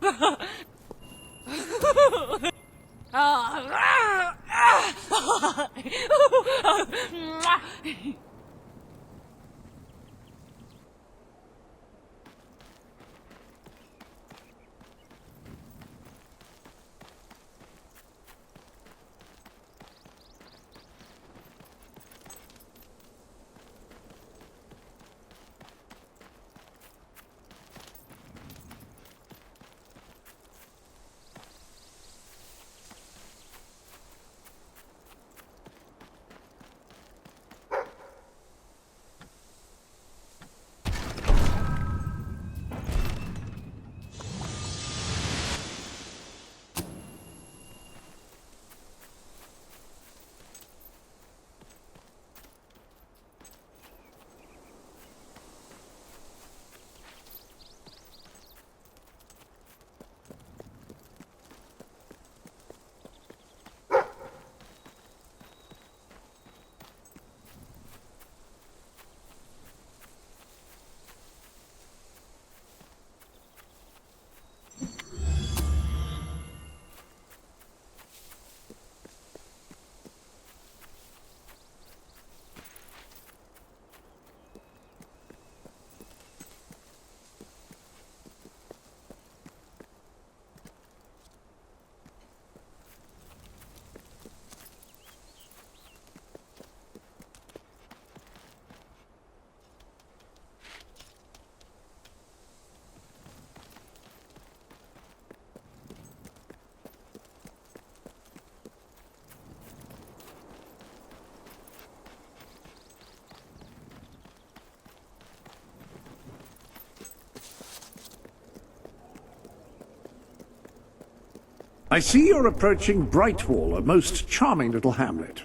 I see you're approaching Brightwall, a most charming little hamlet.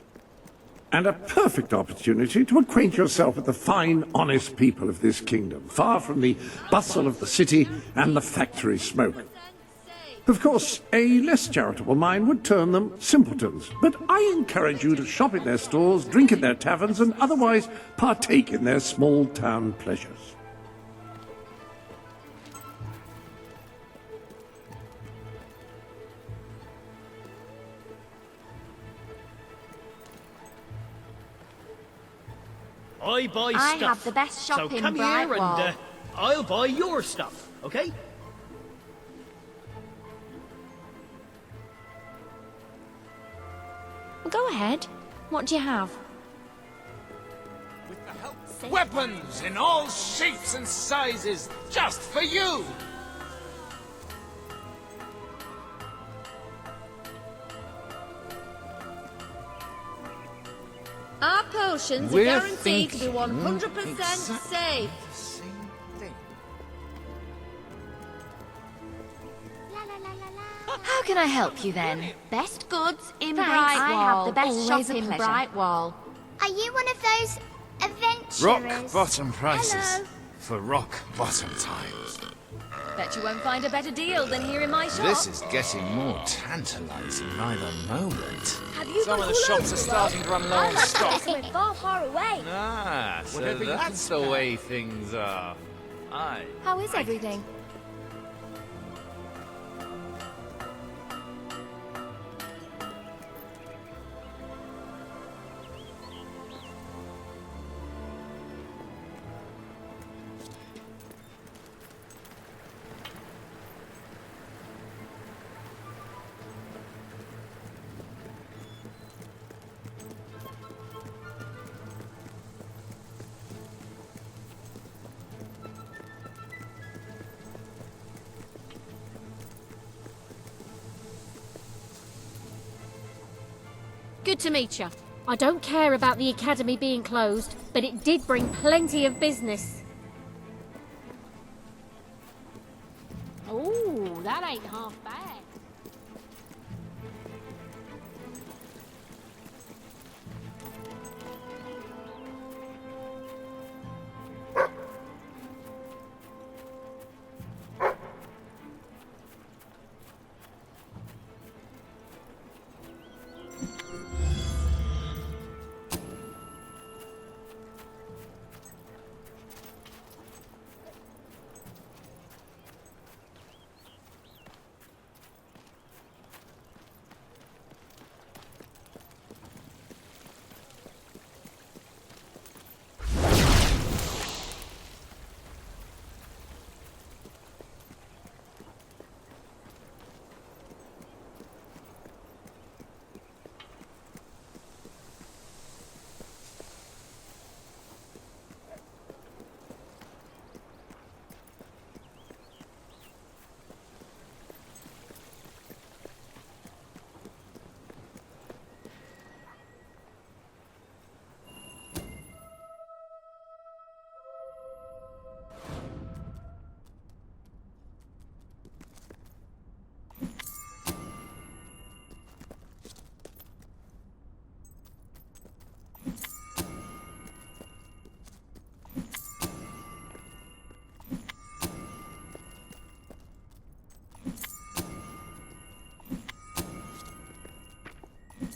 and a perfect opportunity to acquaint yourself with the fine, honest people of this kingdom, far from the bustle of the city and the factory smoke. Of course, a less charitable mind would term them simpletons, but I encourage you to shop in their stores, drink in their taverns, and otherwise partake in their small-town pleasures. I buy I stuff. have the best shop so in come here Brightwall. and I'll buy your stuff, okay? Well, go ahead. What do you have? Weapons in all shapes and sizes, just for you! Our potions are We're guaranteed to be thinking 100% safe. How can I help you then? Best goods in Thanks. Brightwall. I have the best Always shop a in pleasure. Brightwall. Are you one of those adventurers? Rock bottom prices Hello. for rock bottom times. Bet you won't find a better deal than here in my shop. This is getting more tantalizing by the moment. Have you Some got of the all shops are over starting to run low on stock. We're far, far away. Ah, so Whatever you that's the way things are. Aye. How is everything? Good to meet you. I don't care about the academy being closed, but it did bring plenty of business. Oh, that ain't half bad.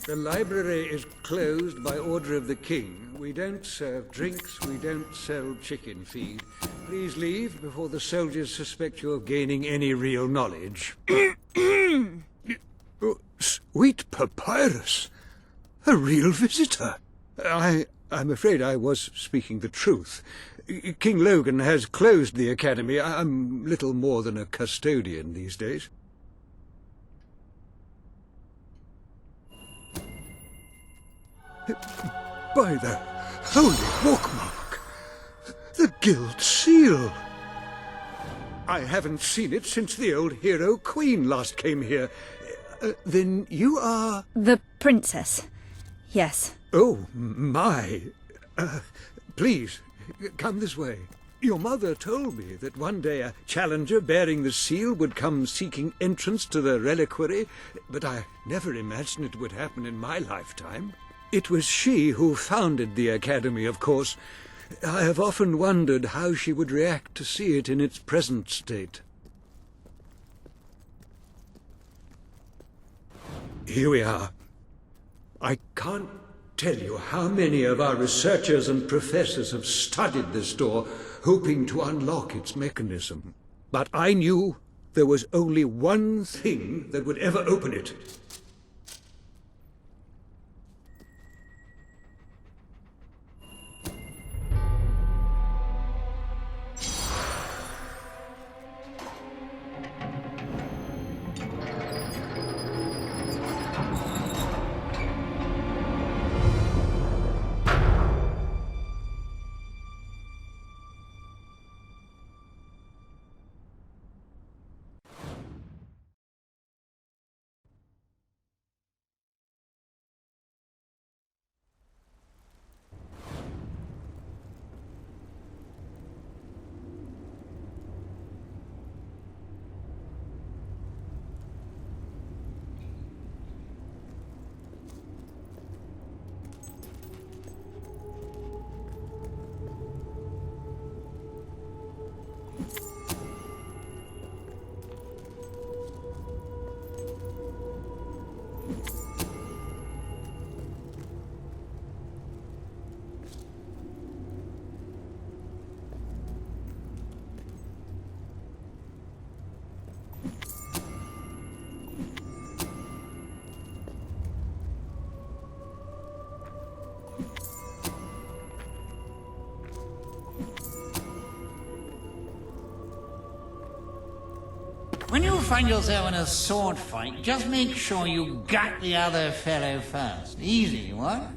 The library is closed by order of the king. We don't serve drinks, we don't sell chicken feed. Please leave before the soldiers suspect you of gaining any real knowledge. Oh, sweet papyrus! A real visitor! I'm afraid I was speaking the truth. King Logan has closed the academy. I'm little more than a custodian these days. By the holy bookmark! The Guild Seal! I haven't seen it since the old hero Queen last came here. Then you are... The princess. Yes. Oh, my. Please, come this way. Your mother told me that one day a challenger bearing the seal would come seeking entrance to the reliquary, but I never imagined it would happen in my lifetime. It was she who founded the Academy, of course. I have often wondered how she would react to see it in its present state. Here we are. I can't tell you how many of our researchers and professors have studied this door, hoping to unlock its mechanism. But I knew there was only one thing that would ever open it. When you find yourself in a sword fight, just make sure you gut the other fellow first. Easy, what?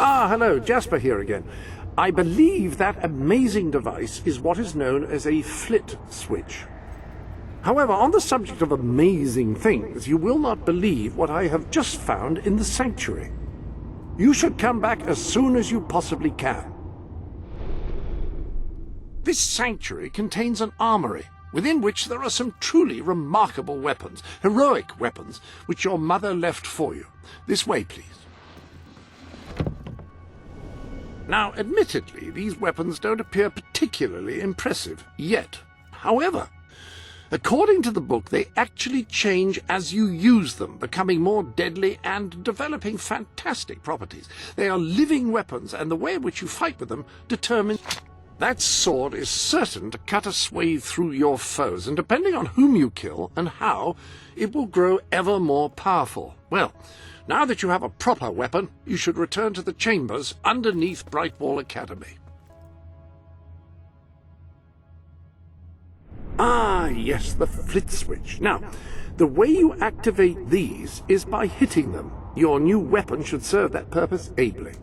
Ah, hello, Jasper here again. I believe that amazing device is what is known as a flit switch. However, on the subject of amazing things, you will not believe what I have just found in the sanctuary. You should come back as soon as you possibly can. This sanctuary contains an armory, within which there are some truly remarkable weapons, heroic weapons, which your mother left for you. This way, please. Now, admittedly, these weapons don't appear particularly impressive yet. However, according to the book, they actually change as you use them, becoming more deadly and developing fantastic properties. They are living weapons, and the way in which you fight with them determines... That sword is certain to cut a swathe through your foes, and depending on whom you kill and how, it will grow ever more powerful. Well, now that you have a proper weapon, you should return to the chambers underneath Brightwall Academy. Ah, yes, the flit switch. Now, the way you activate these is by hitting them. Your new weapon should serve that purpose ably.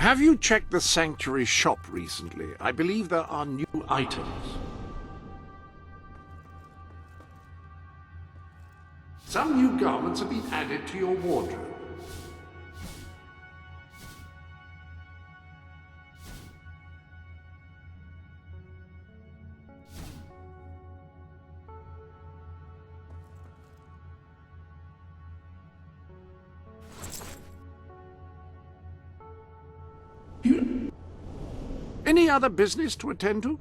Have you checked the sanctuary shop recently? I believe there are new items. Some new garments have been added to your wardrobe. Any other business to attend to?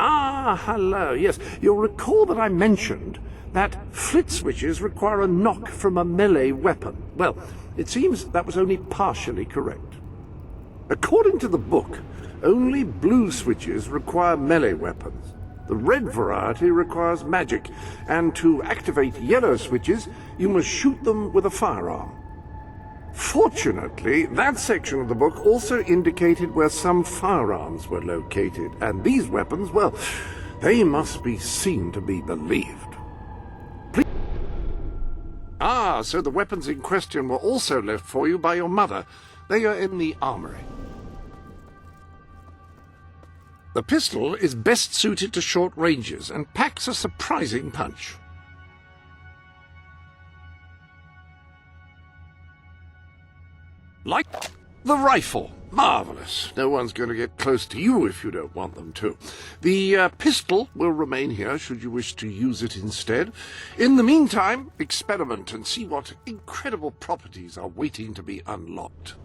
Ah, hello. Yes, you'll recall that I mentioned that flit switches require a knock from a melee weapon. Well, it seems that was only partially correct. According to the book, only blue switches require melee weapons. The red variety requires magic, and to activate yellow switches, you must shoot them with a firearm. Fortunately, that section of the book also indicated where some firearms were located, and these weapons, well, they must be seen to be believed. Please. Ah, so the weapons in question were also left for you by your mother. They are in the armory. The pistol is best suited to short ranges and packs a surprising punch. Like the rifle. Marvelous. No one's going to get close to you if you don't want them to. The pistol will remain here should you wish to use it instead. In the meantime, experiment and see what incredible properties are waiting to be unlocked.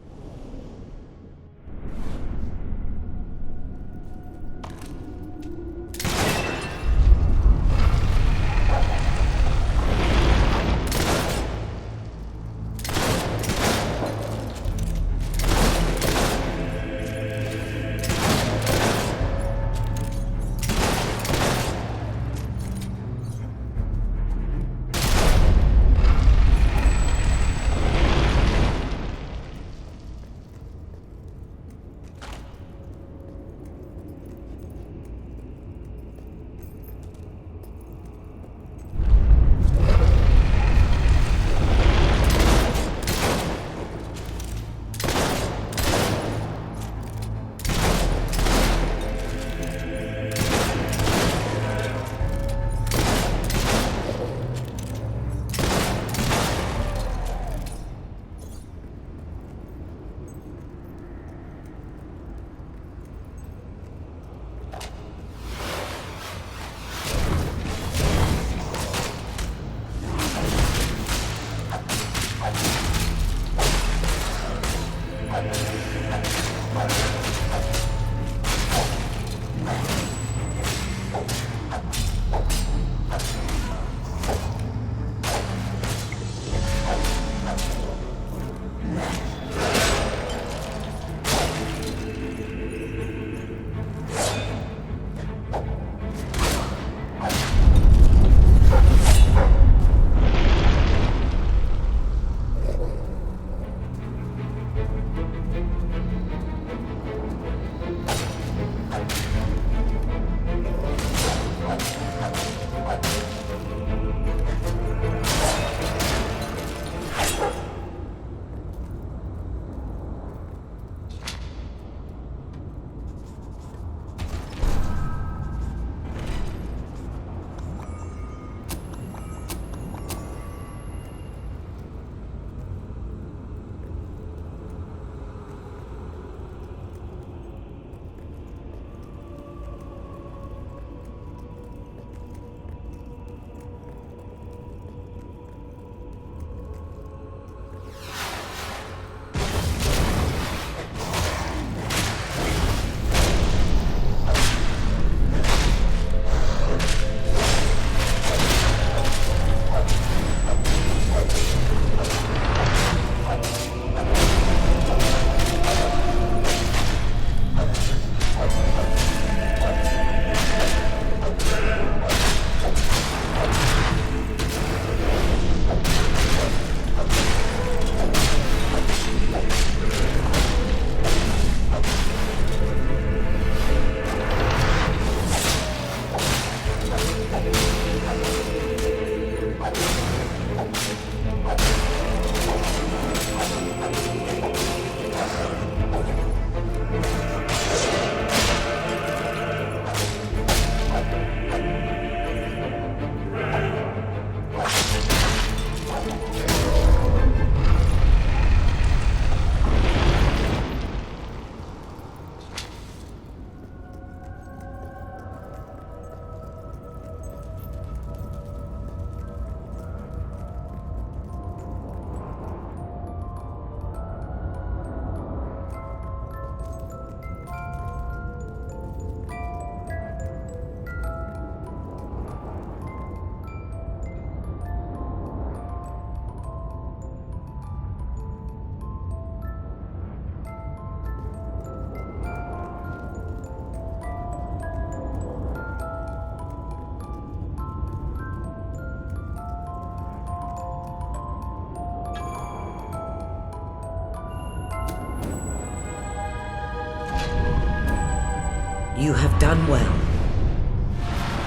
You have done well.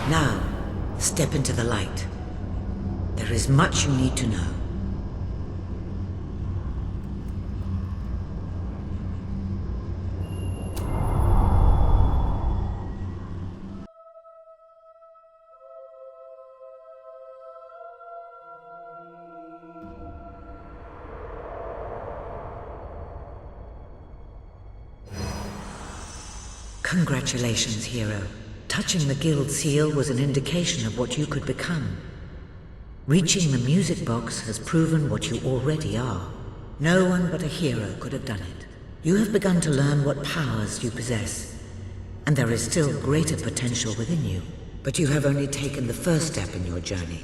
Now, step into the light. There is much you need to know. Congratulations, hero. Touching the guild seal was an indication of what you could become. Reaching the music box has proven what you already are. No one but a hero could have done it. You have begun to learn what powers you possess, and there is still greater potential within you. But you have only taken the first step in your journey.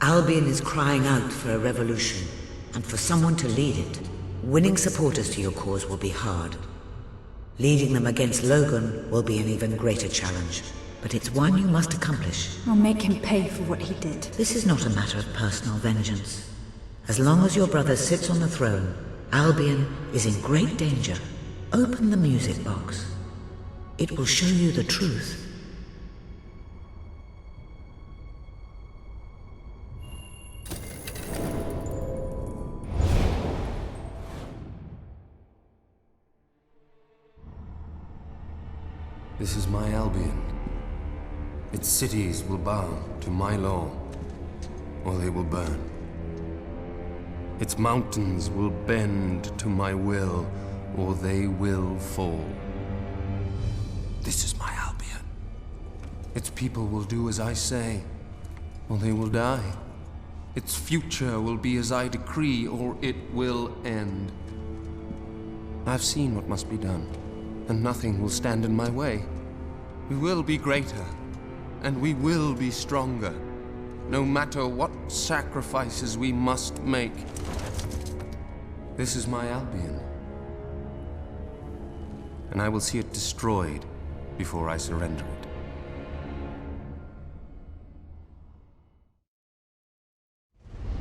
Albion is crying out for a revolution, and for someone to lead it. Winning supporters to your cause will be hard. Leading them against Logan will be an even greater challenge, but it's one you must accomplish. I'll make him pay for what he did. This is not a matter of personal vengeance. As long as your brother sits on the throne, Albion is in great danger. Open the music box. It will show you the truth. This is my Albion. Its cities will bow to my law, or they will burn. Its mountains will bend to my will, or they will fall. This is my Albion. Its people will do as I say, or they will die. Its future will be as I decree, or it will end. I've seen what must be done, and nothing will stand in my way. We will be greater, and we will be stronger, no matter what sacrifices we must make. This is my Albion, and I will see it destroyed before I surrender it.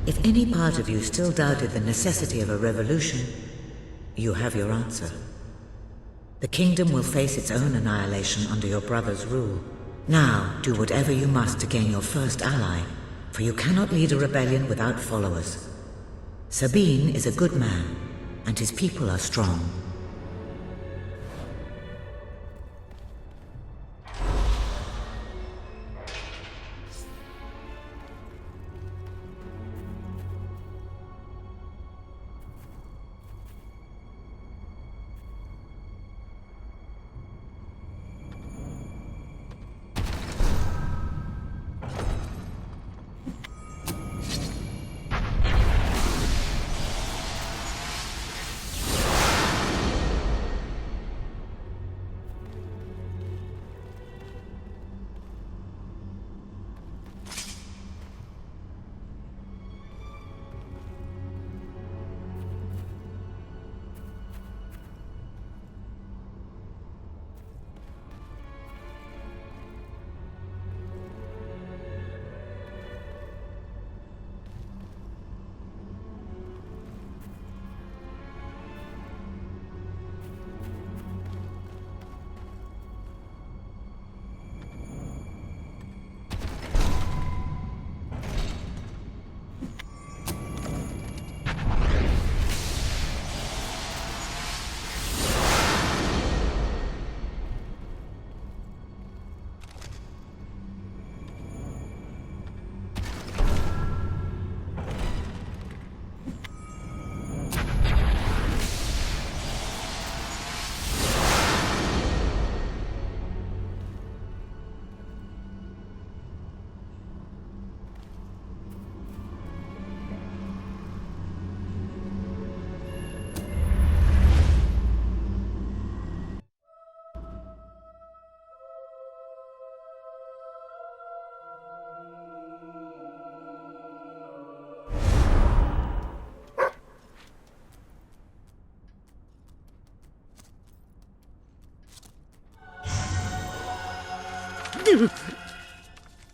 If any part of you still doubted the necessity of a revolution, you have your answer. The kingdom will face its own annihilation under your brother's rule. Now, do whatever you must to gain your first ally, for you cannot lead a rebellion without followers. Sabine is a good man, and his people are strong.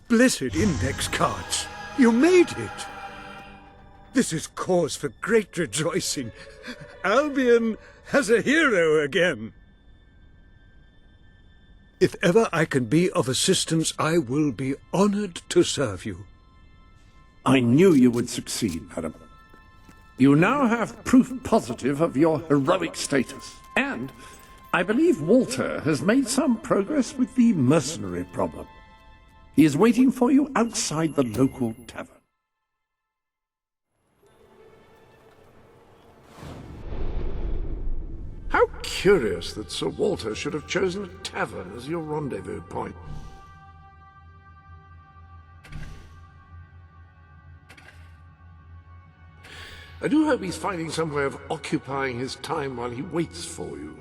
Blessed index cards! You made it! This is cause for great rejoicing. Albion has a hero again. If ever I can be of assistance, I will be honored to serve you. I knew you would succeed, madam. You now have proof positive of your heroic status, and I believe Walter has made some progress with the mercenary problem. He is waiting for you outside the local tavern. How curious that Sir Walter should have chosen a tavern as your rendezvous point. I do hope he's finding some way of occupying his time while he waits for you.